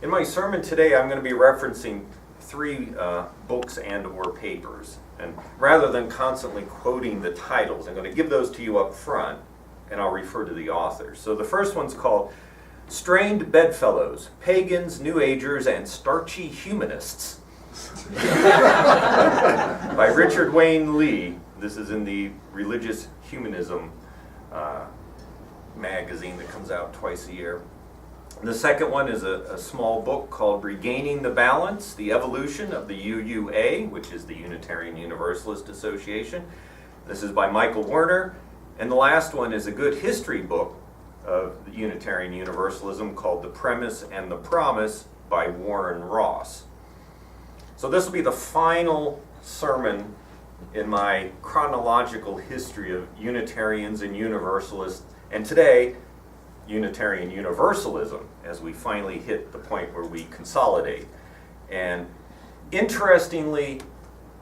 In my sermon today, I'm going to be referencing three books and or papers. And rather than constantly quoting the titles, I'm going to give those to you up front, and I'll refer to the authors. So the first one's called Strained Bedfellows, Pagans, New Agers, and Starchy Humanists by Richard Wayne Lee. This is in the Religious Humanism magazine that comes out twice a year. The second one is a small book called Regaining the Balance, The Evolution of the UUA, which is the Unitarian Universalist Association. This is by Michael Werner. And the last one is a good history book of Unitarian Universalism called The Premise and the Promise by Warren Ross. So this will be the final sermon in my chronological history of Unitarians and Universalists, and today, Unitarian Universalism, as we finally hit the point where we consolidate. And interestingly,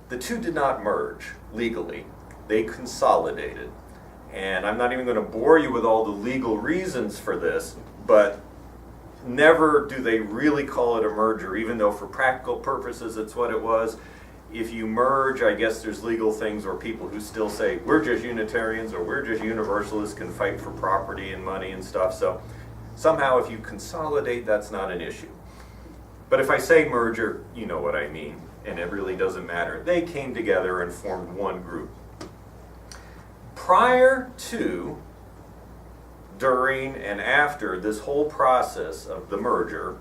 the two did not merge legally. They consolidated. And I'm not even going to bore you with all the legal reasons for this, but never do they really call it a merger, even though for practical purposes it's what it was. If you merge, I guess there's legal things or people who still say, we're just Unitarians or we're just Universalists, can fight for property and money and stuff. So somehow if you consolidate, that's not an issue. But if I say merger, you know what I mean, and it really doesn't matter. They came together and formed one group. Prior to, during, and after this whole process of the merger,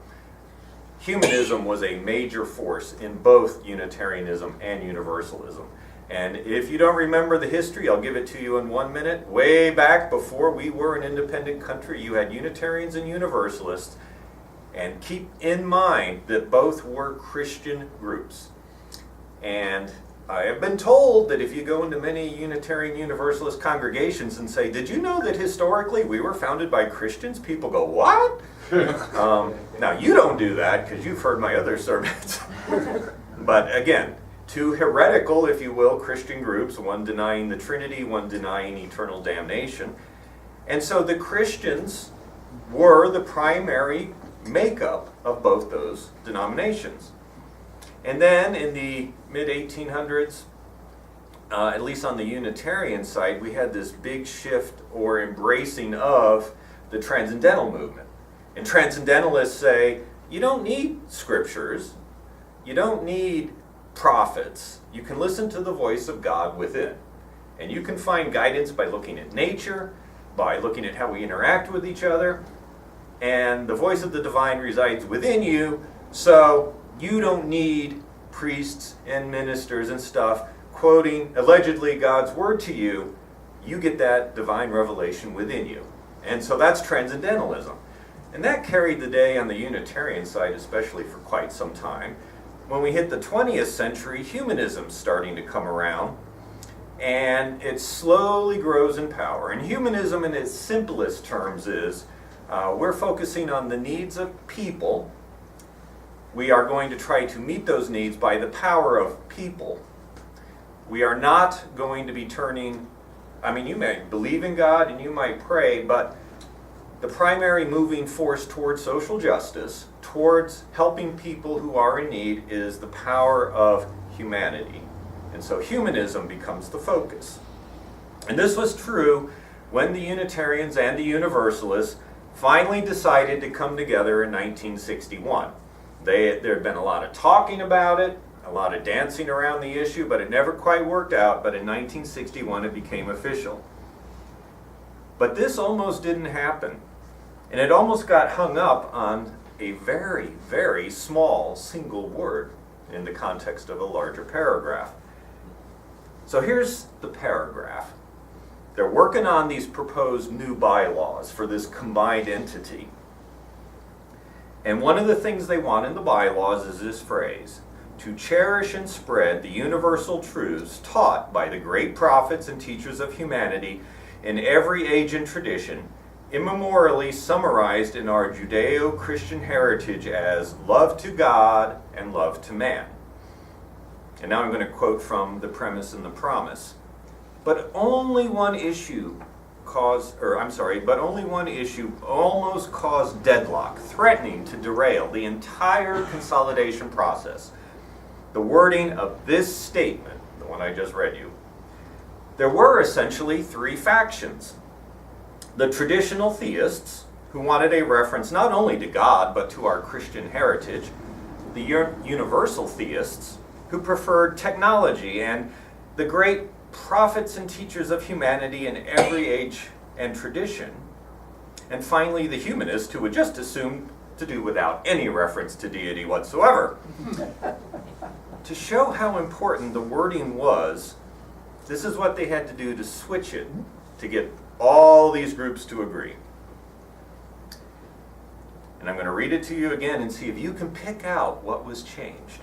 humanism was a major force in both Unitarianism and Universalism. And if you don't remember the history, I'll give it to you in 1 minute. Way back before we were an independent country, you had Unitarians and Universalists. And keep in mind that both were Christian groups. And I have been told that if you go into many Unitarian Universalist congregations and say, did you know that historically we were founded by Christians? People go, what? Now you don't do that because you've heard my other sermons. But again, two heretical, if you will, Christian groups, one denying the Trinity, one denying eternal damnation. And so the Christians were the primary makeup of both those denominations. And then in the mid-1800s, at least on the Unitarian side, we had this big shift or embracing of the Transcendental movement. And Transcendentalists say, you don't need scriptures, you don't need prophets, you can listen to the voice of God within. And you can find guidance by looking at nature, by looking at how we interact with each other, and the voice of the divine resides within you, so you don't need priests and ministers and stuff quoting allegedly God's word to you. You get that divine revelation within you. And so that's Transcendentalism. And that carried the day on the Unitarian side, especially for quite some time. When we hit the 20th century, humanism's starting to come around, and it slowly grows in power. And humanism in its simplest terms is, we're focusing on the needs of people. We are going to try to meet those needs by the power of people. We are not going to be turning, you may believe in God and you might pray, but the primary moving force towards social justice, towards helping people who are in need, is the power of humanity. And so humanism becomes the focus. And this was true when the Unitarians and the Universalists finally decided to come together in 1961. There had been a lot of talking about it, a lot of dancing around the issue, but it never quite worked out. But in 1961 it became official. But this almost didn't happen. And it almost got hung up on a very, very small single word in the context of a larger paragraph. So here's the paragraph. They're working on these proposed new bylaws for this combined entity. And one of the things they want in the bylaws is this phrase, to cherish and spread the universal truths taught by the great prophets and teachers of humanity in every age and tradition, immemorially summarized in our Judeo-Christian heritage as love to God and love to man. And now I'm going to quote from The Premise and the Promise. But only one issue but only one issue almost caused deadlock, threatening to derail the entire consolidation process. The wording of this statement, the one I just read you. There were essentially three factions. The traditional theists, who wanted a reference not only to God, but to our Christian heritage. The universal theists, who preferred technology and the great prophets and teachers of humanity in every age and tradition. And finally, the humanists, who would just assume to do without any reference to deity whatsoever. To show how important the wording was, this is what they had to do to switch it, to get all these groups to agree. And I'm going to read it to you again and see if you can pick out what was changed.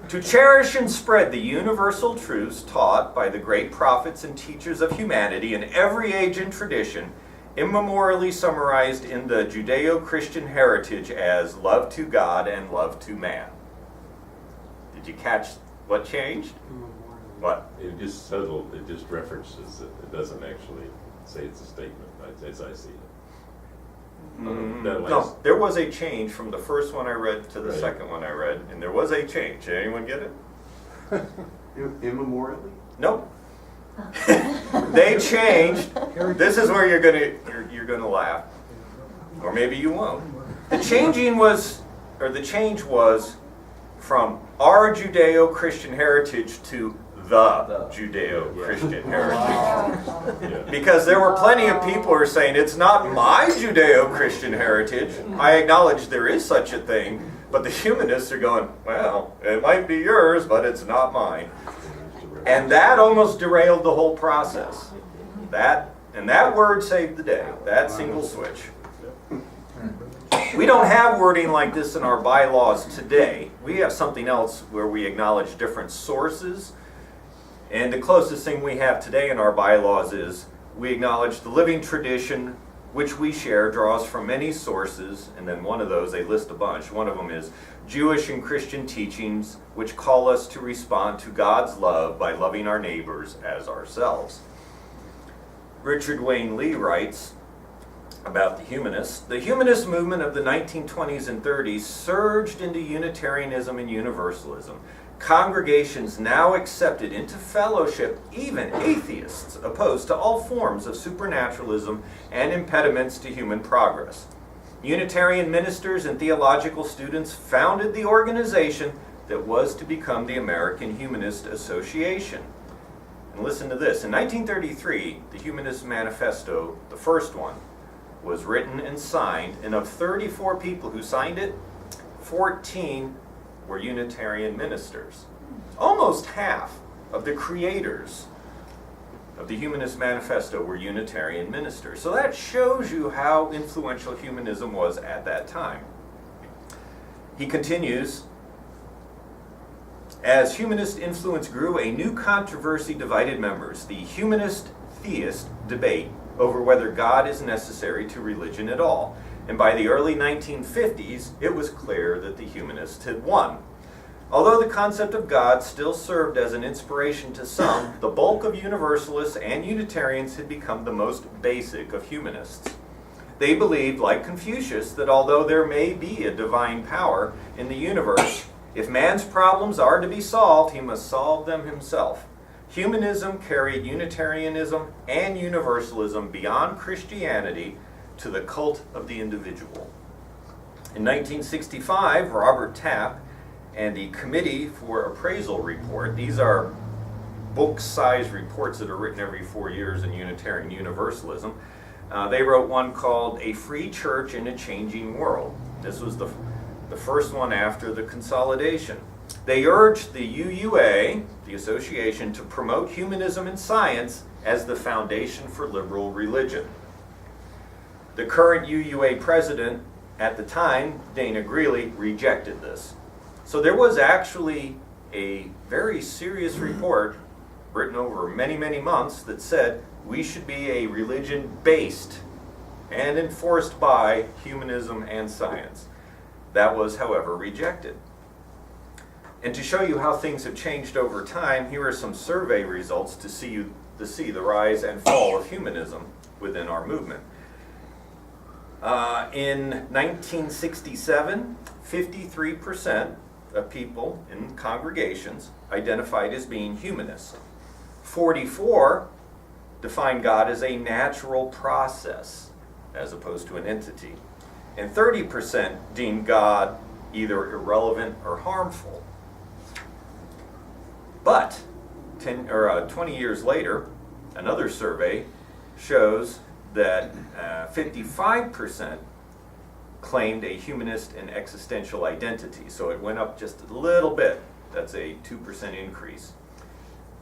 To cherish and spread the universal truths taught by the great prophets and teachers of humanity in every age and tradition, immemorially summarized in the Judeo-Christian heritage as love to God and love to man. Did you catch what changed? What? It just subtle, it just references it. It doesn't actually say it's a statement, as I see it. No, there was a change from the first one I read to the Right. second one I read, and there was a change. Did anyone get it? Immemorially? Nope. They changed. This is where you're gonna laugh, or maybe you won't. The change was from our Judeo-Christian heritage to the Judeo-Christian heritage. Yeah. Because there were plenty of people who are saying, it's not my Judeo-Christian heritage. I acknowledge there is such a thing, but the humanists are going, well, it might be yours, but it's not mine. And that almost derailed the whole process. And that word saved the day, that single switch. We don't have wording like this in our bylaws today. We have something else where we acknowledge different sources. And the closest thing we have today in our bylaws is we acknowledge the living tradition which we share draws from many sources, and then one of those, they list a bunch. One of them is Jewish and Christian teachings which call us to respond to God's love by loving our neighbors as ourselves. Richard Wayne Lee writes about the humanists. The humanist movement of the 1920s and 30s surged into Unitarianism and Universalism. Congregations now accepted into fellowship even atheists opposed to all forms of supernaturalism and impediments to human progress. Unitarian ministers and theological students founded the organization that was to become the American Humanist Association. And listen to this. In 1933, the Humanist Manifesto, the first one, was written and signed, and of 34 people who signed it, 14 were Unitarian ministers. Almost half of the creators of the Humanist Manifesto were Unitarian ministers. So that shows you how influential humanism was at that time. He continues, as humanist influence grew, a new controversy divided members, the humanist-theist debate over whether God is necessary to religion at all. And by the early 1950s, it was clear that the humanists had won. Although the concept of God still served as an inspiration to some, the bulk of Universalists and Unitarians had become the most basic of humanists. They believed, like Confucius, that although there may be a divine power in the universe, if man's problems are to be solved, he must solve them himself. Humanism carried Unitarianism and Universalism beyond Christianity to the cult of the individual. In 1965, Robert Tapp and the Committee for Appraisal report, these are book-sized reports that are written every 4 years in Unitarian Universalism, they wrote one called A Free Church in a Changing World. This was the first one after the consolidation. They urged the UUA, the association, to promote humanism and science as the foundation for liberal religion. The current UUA president at the time, Dana Greeley, rejected this. So there was actually a very serious report written over many, many months that said we should be a religion based and enforced by humanism and science. That was, however, rejected. And to show you how things have changed over time, here are some survey results to to see the rise and fall of humanism within our movement. In 1967, 53% of people in congregations identified as being humanists. 44 defined God as a natural process as opposed to an entity. And 30% deemed God either irrelevant or harmful. But 20 years later, another survey shows that 55% claimed a humanist and existential identity. So it went up just a little bit. That's a 2% increase.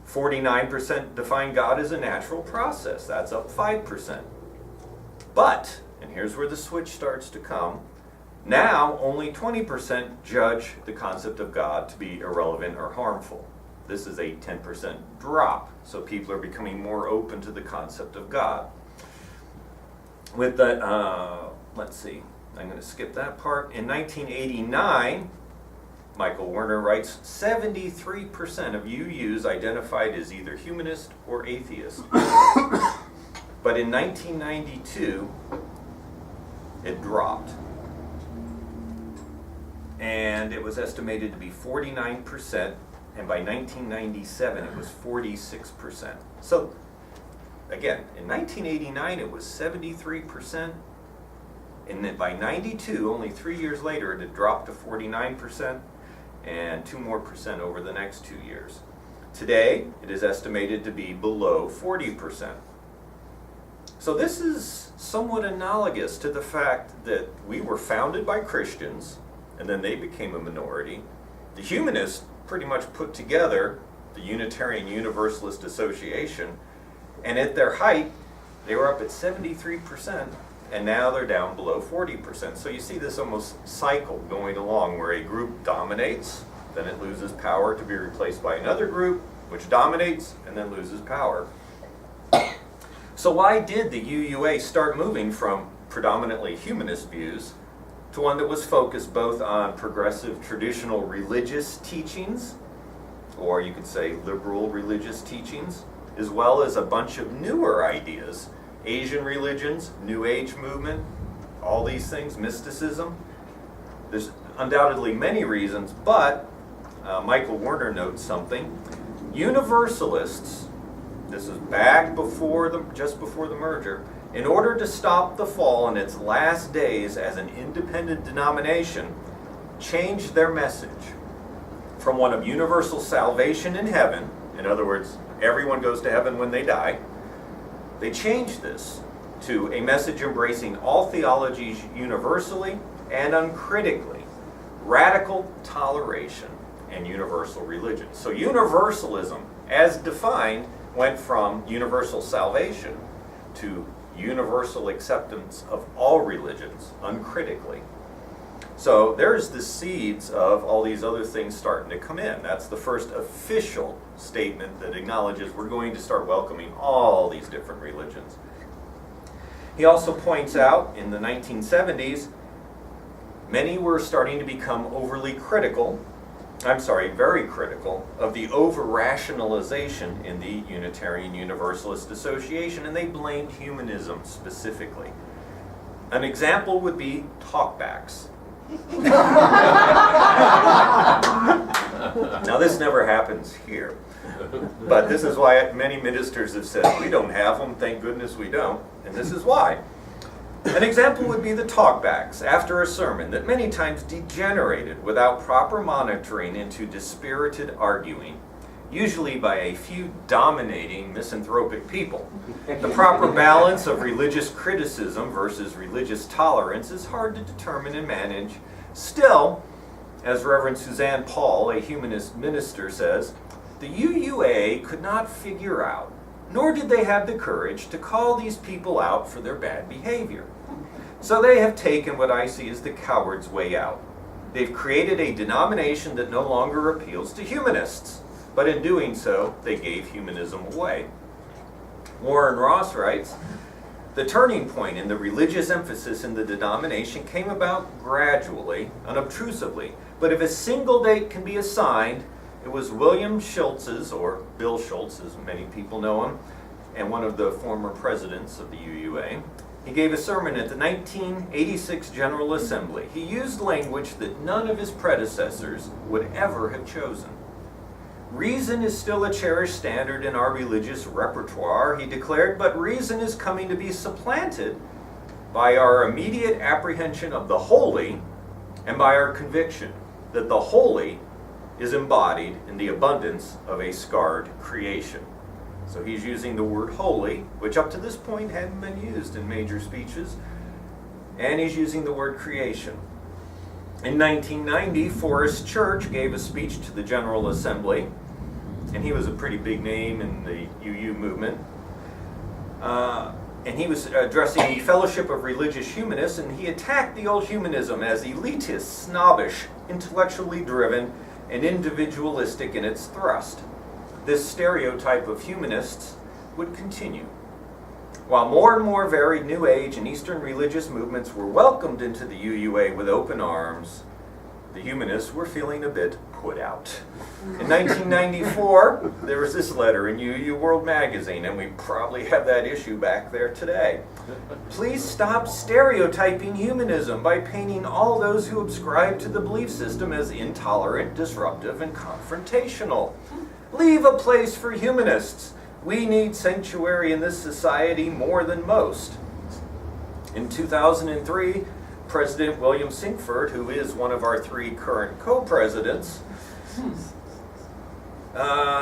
49% define God as a natural process. That's up 5%. But, and here's where the switch starts to come, now only 20% judge the concept of God to be irrelevant or harmful. This is a 10% drop. So people are becoming more open to the concept of God. With that, let's see, I'm going to skip that part. In 1989, Michael Werner writes, 73% of UUs identified as either humanist or atheist. But in 1992, it dropped. And it was estimated to be 49%, and by 1997 it was 46%. So, again, in 1989 it was 73%, and then by 92, only 3 years later, it had dropped to 49%, and 2% more over the next 2 years. Today, it is estimated to be below 40%. So this is somewhat analogous to the fact that we were founded by Christians, and then they became a minority. The humanists pretty much put together the Unitarian Universalist Association, and at their height, they were up at 73%, and now they're down below 40%. So you see this almost cycle going along where a group dominates, then it loses power to be replaced by another group, which dominates and then loses power. So why did the UUA start moving from predominantly humanist views to one that was focused both on progressive traditional religious teachings, or you could say liberal religious teachings, as well as a bunch of newer ideas, Asian religions, New Age movement, all these things, mysticism? There's undoubtedly many reasons, but Michael Werner notes something. Universalists, this is back just before the merger, in order to stop the fall in its last days as an independent denomination, changed their message from one of universal salvation in heaven, in other words, everyone goes to heaven when they die. They changed this to a message embracing all theologies universally and uncritically, radical toleration, and universal religion. So universalism, as defined, went from universal salvation to universal acceptance of all religions, uncritically. So there's the seeds of all these other things starting to come in. That's the first official statement that acknowledges we're going to start welcoming all these different religions. He also points out in the 1970s, many were starting to become very critical of the over-rationalization in the Unitarian Universalist Association, and they blamed humanism specifically. An example would be talkbacks. Now this never happens here, but this is why many ministers have said, we don't have them, thank goodness we don't, and this is why. An example would be the talkbacks after a sermon that many times degenerated without proper monitoring into dispirited arguing, usually by a few dominating misanthropic people. The proper balance of religious criticism versus religious tolerance is hard to determine and manage. Still, as Reverend Suzanne Paul, a humanist minister, says, the UUA could not figure out, nor did they have the courage to call these people out for their bad behavior. So they have taken what I see as the coward's way out. They've created a denomination that no longer appeals to humanists, but in doing so, they gave humanism away. Warren Ross writes, the turning point in the religious emphasis in the denomination came about gradually, unobtrusively, but if a single date can be assigned, it was William Schultz's, or Bill Schultz as many people know him, and one of the former presidents of the UUA. He gave a sermon at the 1986 General Assembly. He used language that none of his predecessors would ever have chosen. Reason is still a cherished standard in our religious repertoire, he declared, but reason is coming to be supplanted by our immediate apprehension of the holy and by our conviction that the holy is embodied in the abundance of a scarred creation. So he's using the word holy, which up to this point hadn't been used in major speeches, and he's using the word creation. In 1990, Forrest Church gave a speech to the General Assembly, and he was a pretty big name in the UU movement. And he was addressing the Fellowship of Religious Humanists, and he attacked the old humanism as elitist, snobbish, intellectually driven, and individualistic in its thrust. This stereotype of humanists would continue. While more and more varied New Age and Eastern religious movements were welcomed into the UUA with open arms, the humanists were feeling a bit put out. In 1994, there was this letter in UU World Magazine, and we probably have that issue back there today. Please stop stereotyping humanism by painting all those who subscribe to the belief system as intolerant, disruptive, and confrontational. Leave a place for humanists. We need sanctuary in this society more than most. In 2003, President William Sinkford, who is one of our three current co-presidents,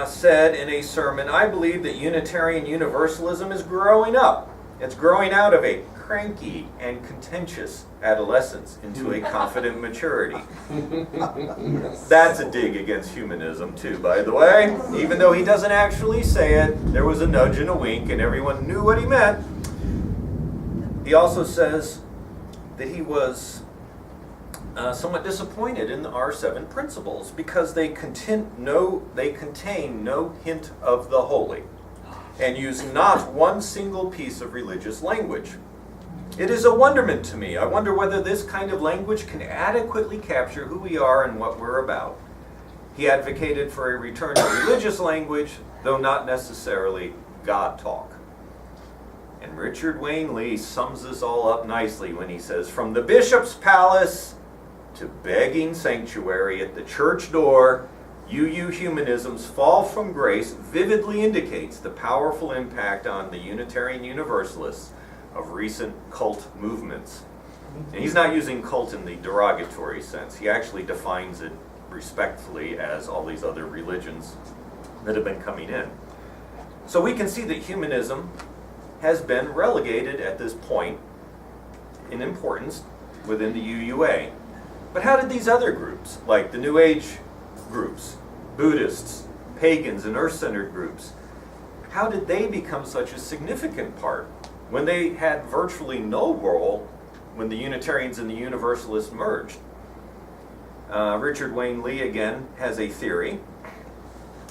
said in a sermon, I believe that Unitarian Universalism is growing up. It's growing out of a cranky and contentious adolescence into a confident maturity. That's a dig against humanism too, by the way. Even though he doesn't actually say it, there was a nudge and a wink and everyone knew what he meant. He also says that he was somewhat disappointed in our 7 principles because they contain no hint of the holy and use not one single piece of religious language. It is a wonderment to me. I wonder whether this kind of language can adequately capture who we are and what we're about. He advocated for a return to religious language, though not necessarily God talk. And Richard Wayne Lee sums this all up nicely when he says, from the bishop's palace to begging sanctuary at the church door, UU humanism's fall from grace vividly indicates the powerful impact on the Unitarian Universalists of recent cult movements. And he's not using cult in the derogatory sense. He actually defines it respectfully as all these other religions that have been coming in. So we can see that humanism has been relegated at this point in importance within the UUA. But how did these other groups, like the New Age groups, Buddhists, pagans, and earth-centered groups, how did they become such a significant part when they had virtually no role when the Unitarians and the Universalists merged? Richard Wayne Lee, again, has a theory,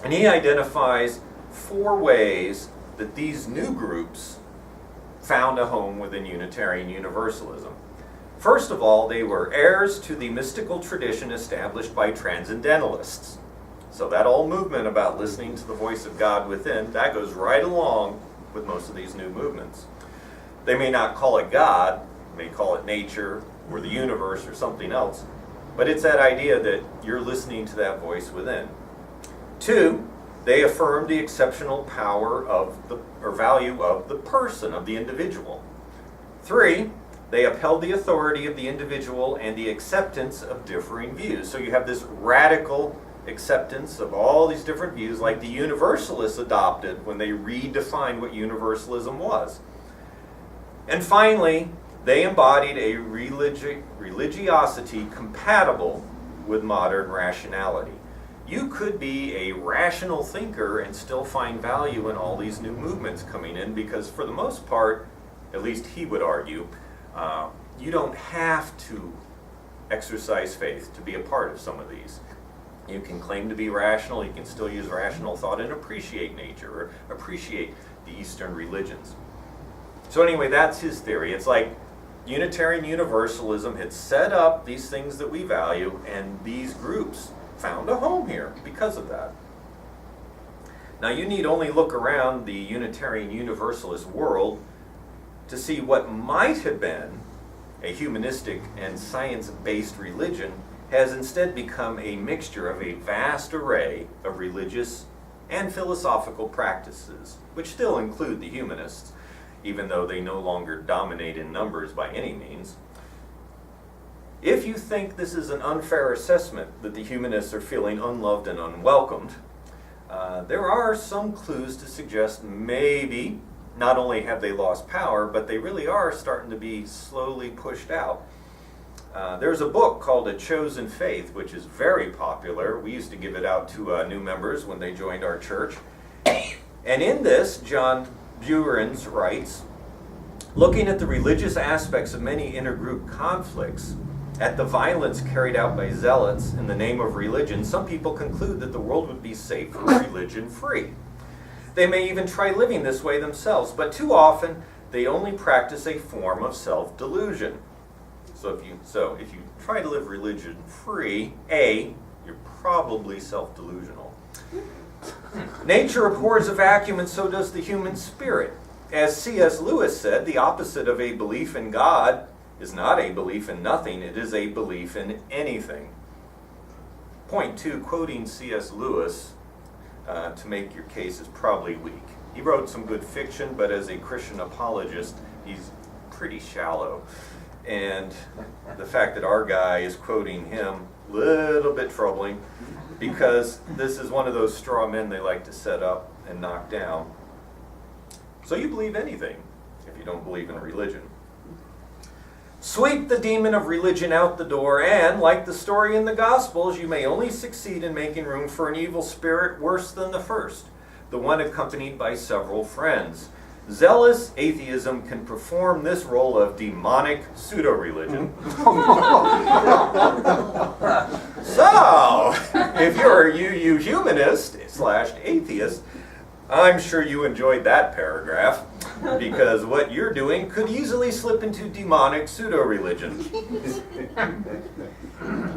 and he identifies 4 ways that these new groups found a home within Unitarian Universalism. First of all, they were heirs to the mystical tradition established by transcendentalists. So that old movement about listening to the voice of God within, that goes right along with most of these new movements. They may not call it God, they may call it nature or the universe or something else, but it's that idea that you're listening to that voice within. 2, they affirm the exceptional power of or value of the person, of the individual. 3, they upheld the authority of the individual and the acceptance of differing views. So you have this radical acceptance of all these different views like the Universalists adopted when they redefined what universalism was. And finally, they embodied a religiosity compatible with modern rationality. You could be a rational thinker and still find value in all these new movements coming in because for the most part, at least he would argue, you don't have to exercise faith to be a part of some of these. You can claim to be rational, you can still use rational thought and appreciate nature or appreciate the Eastern religions. So anyway, that's his theory. It's like Unitarian Universalism had set up these things that we value, and these groups found a home here because of that. Now you need only look around the Unitarian Universalist world to see what might have been a humanistic and science-based religion has instead become a mixture of a vast array of religious and philosophical practices, which still include the humanists, even though they no longer dominate in numbers by any means. If you think this is an unfair assessment that the humanists are feeling unloved and unwelcomed, there are some clues to suggest maybe not only have they lost power, but they really are starting to be slowly pushed out. There's a book called A Chosen Faith, which is very popular. We used to give it out to new members when they joined our church. And in this, John Buehrens writes, looking at the religious aspects of many intergroup conflicts, at the violence carried out by zealots in the name of religion, some people conclude that the world would be safe and religion-free. They may even try living this way themselves, but too often they only practice a form of self-delusion. So if you try to live religion-free, you're probably self-delusional. Nature abhors a vacuum, and so does the human spirit. As C.S. Lewis said, the opposite of a belief in God is not a belief in nothing, it is a belief in anything. Point 2, quoting C.S. Lewis to make your case is probably weak. He wrote some good fiction, but as a Christian apologist, he's pretty shallow. And the fact that our guy is quoting him, a little bit troubling, because this is one of those straw men they like to set up and knock down. So you believe anything if you don't believe in religion. Sweep the demon of religion out the door, and, like the story in the Gospels, you may only succeed in making room for an evil spirit worse than the first, the one accompanied by several friends. Zealous atheism can perform this role of demonic pseudo-religion. So, if you're a UU humanist / atheist, I'm sure you enjoyed that paragraph, because what you're doing could easily slip into demonic pseudo-religion.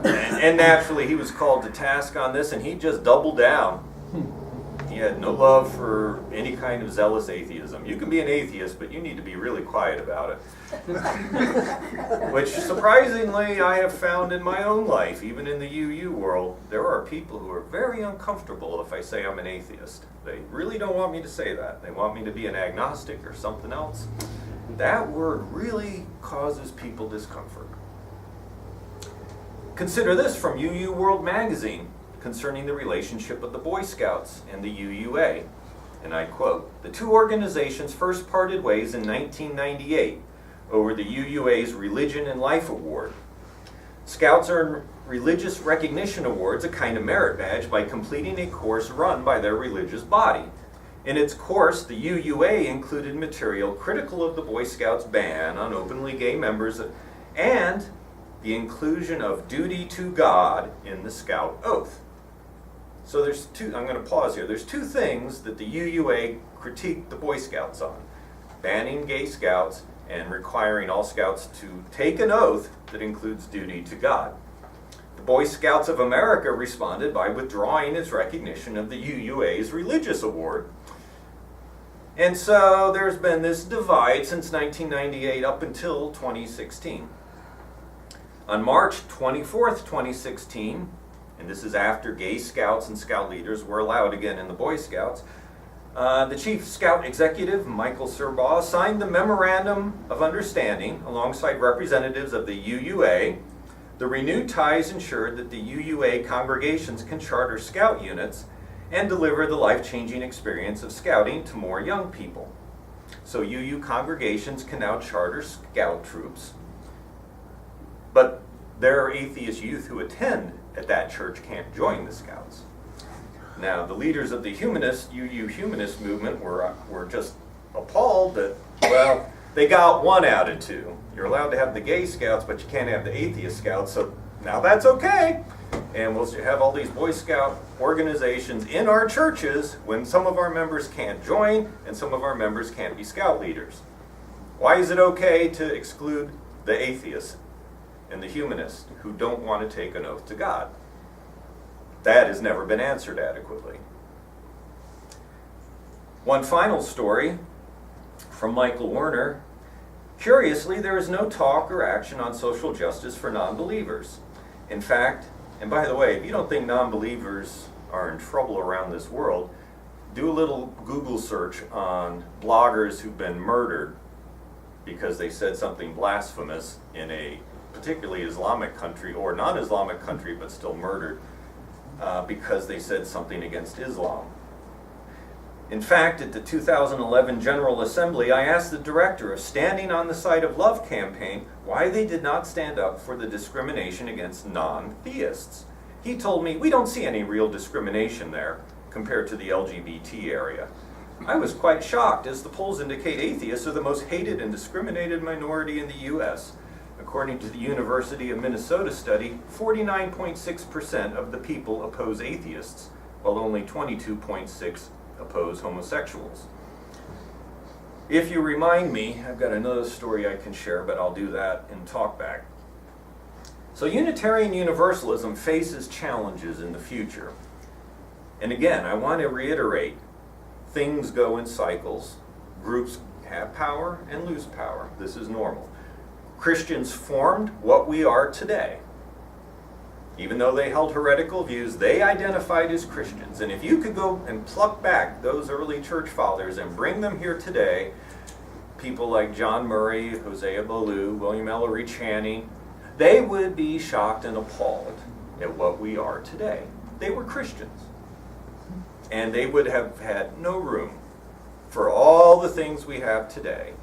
And naturally, he was called to task on this, and he just doubled down. He had no love for any kind of zealous atheism. You can be an atheist, but you need to be really quiet about it. Which, surprisingly, I have found in my own life, even in the UU world, there are people who are very uncomfortable if I say I'm an atheist. They really don't want me to say that. They want me to be an agnostic or something else. That word really causes people discomfort. Consider this from UU World Magazine concerning the relationship of the Boy Scouts and the UUA. And I quote, "The two organizations first parted ways in 1998 over the UUA's Religion and Life Award. Scouts earn religious recognition awards, a kind of merit badge, by completing a course run by their religious body. In its course, the UUA included material critical of the Boy Scouts' ban on openly gay members and the inclusion of duty to God in the Scout Oath." So there's two, I'm going to pause here. There's two things that the UUA critiqued the Boy Scouts on: banning gay scouts and requiring all scouts to take an oath that includes duty to God. The Boy Scouts of America responded by withdrawing its recognition of the UUA's religious award. And so there's been this divide since 1998 up until 2016. On March 24th, 2016, and this is after gay scouts and scout leaders were allowed again in the Boy Scouts, the Chief Scout Executive, Michael Serbaugh, signed the Memorandum of Understanding alongside representatives of the UUA. The renewed ties ensured that the UUA congregations can charter scout units and deliver the life-changing experience of scouting to more young people. So UU congregations can now charter scout troops, but there are atheist youth who attend at that church can't join the Scouts. Now, the leaders of the UU humanist movement were just appalled that, well, they got one out of two. You're allowed to have the gay scouts, but you can't have the atheist scouts, so now that's okay. And we'll have all these Boy Scout organizations in our churches when some of our members can't join and some of our members can't be scout leaders. Why is it okay to exclude the atheists and the humanists who don't want to take an oath to God? That has never been answered adequately. One final story from Michael Werner. Curiously, there is no talk or action on social justice for non-believers. In fact, and by the way, if you don't think non-believers are in trouble around this world, do a little Google search on bloggers who've been murdered because they said something blasphemous in a particularly Islamic country or non-Islamic country, but still murdered because they said something against Islam. In fact, at the 2011 General Assembly, I asked the director of Standing on the Side of Love campaign why they did not stand up for the discrimination against non-theists. He told me, we don't see any real discrimination there compared to the LGBT area. I was quite shocked, as the polls indicate atheists are the most hated and discriminated minority in the U.S. According to the University of Minnesota study, 49.6% of the people oppose atheists, while only 22.6% oppose homosexuals. If you remind me, I've got another story I can share, but I'll do that in talkback. So Unitarian Universalism faces challenges in the future. And again, I want to reiterate, things go in cycles. Groups have power and lose power. This is normal. Christians formed what we are today. Even though they held heretical views, they identified as Christians. And if you could go and pluck back those early church fathers and bring them here today, people like John Murray, Hosea Ballou, William Ellery Channing, they would be shocked and appalled at what we are today. They were Christians. And they would have had no room for all the things we have today,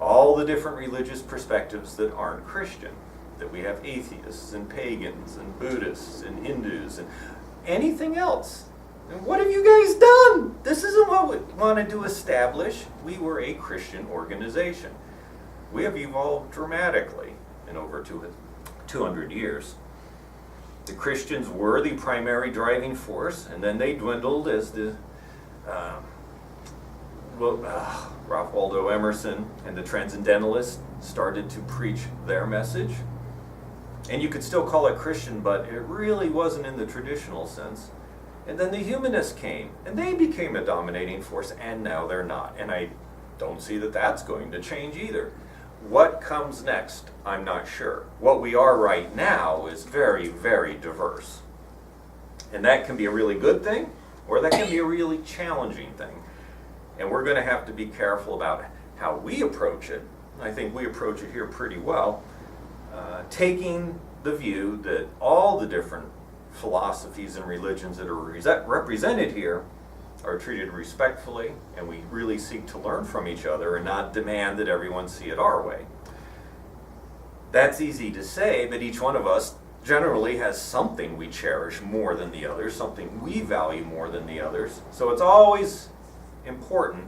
all the different religious perspectives that aren't Christian. That we have atheists and pagans and Buddhists and Hindus and anything else. And what have you guys done? This isn't what we wanted to establish. We were a Christian organization. We have evolved dramatically in over 200 years. The Christians were the primary driving force, and then they dwindled as the Ralph Waldo Emerson and the Transcendentalists started to preach their message. And you could still call it Christian, but it really wasn't in the traditional sense. And then the humanists came, and they became a dominating force, and now they're not. And I don't see that that's going to change either. What comes next, I'm not sure. What we are right now is very, very diverse. And that can be a really good thing, or that can be a really challenging thing. And we're going to have to be careful about how we approach it. I think we approach it here pretty well. Taking the view that all the different philosophies and religions that are represented here are treated respectfully, and we really seek to learn from each other and not demand that everyone see it our way. That's easy to say, but each one of us generally has something we cherish more than the others, something we value more than the others. So it's always important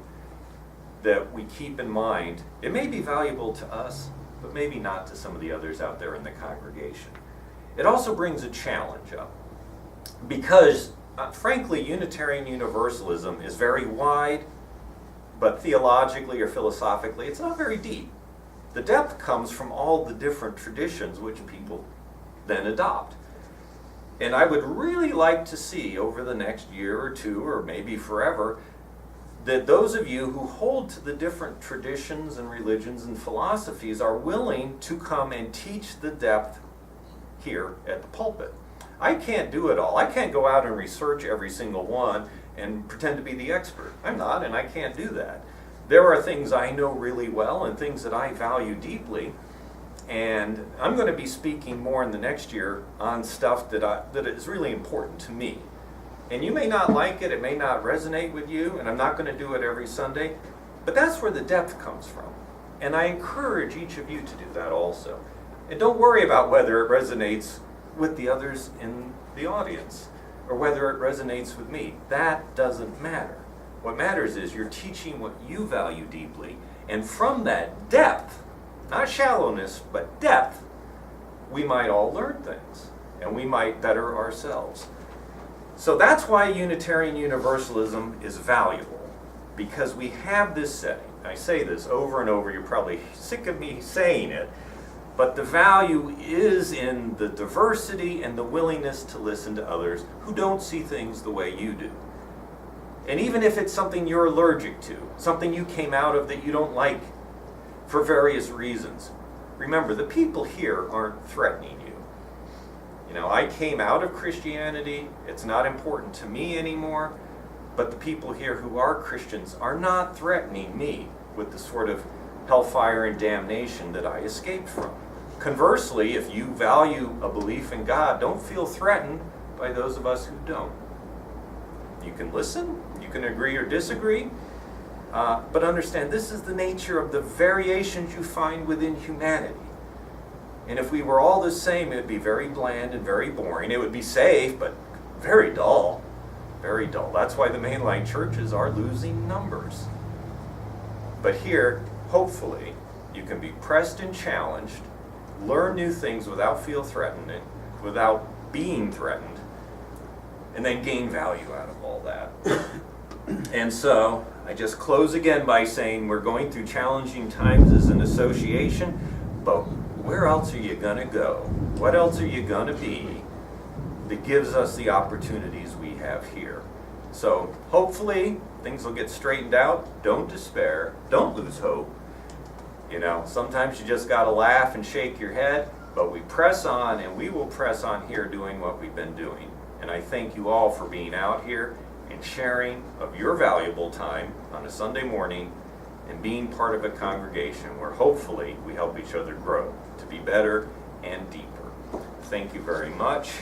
that we keep in mind, it may be valuable to us, but maybe not to some of the others out there in the congregation. It also brings a challenge up, because frankly, Unitarian Universalism is very wide, but theologically or philosophically, it's not very deep. The depth comes from all the different traditions which people then adopt. And I would really like to see over the next year or two, or maybe forever, that those of you who hold to the different traditions and religions and philosophies are willing to come and teach the depth here at the pulpit. I can't do it all. I can't go out and research every single one and pretend to be the expert. I'm not, and I can't do that. There are things I know really well and things that I value deeply, and I'm going to be speaking more in the next year on stuff that is really important to me. And you may not like it, it may not resonate with you, and I'm not going to do it every Sunday, but that's where the depth comes from. And I encourage each of you to do that also. And don't worry about whether it resonates with the others in the audience, or whether it resonates with me. That doesn't matter. What matters is you're teaching what you value deeply, and from that depth, not shallowness, but depth, we might all learn things, and we might better ourselves. So that's why Unitarian Universalism is valuable, because we have this setting. I say this over and over, you're probably sick of me saying it, but the value is in the diversity and the willingness to listen to others who don't see things the way you do. And even if it's something you're allergic to, something you came out of that you don't like for various reasons, remember, the people here aren't threatening you. You know, I came out of Christianity, it's not important to me anymore, but the people here who are Christians are not threatening me with the sort of hellfire and damnation that I escaped from. Conversely, if you value a belief in God, don't feel threatened by those of us who don't. You can listen, you can agree or disagree, but understand this is the nature of the variations you find within humanity. And if we were all the same, it would be very bland and very boring. It would be safe, but very dull. Very dull. That's why the mainline churches are losing numbers. But here, hopefully, you can be pressed and challenged, learn new things without without being threatened, and then gain value out of all that. And so, I just close again by saying we're going through challenging times as an association, but where else are you going to go? What else are you going to be that gives us the opportunities we have here? So hopefully things will get straightened out. Don't despair. Don't lose hope. You know, sometimes you just got to laugh and shake your head, but we press on, and we will press on here doing what we've been doing. And I thank you all for being out here and sharing of your valuable time on a Sunday morning and being part of a congregation where hopefully we help each other grow to be better and deeper. Thank you very much.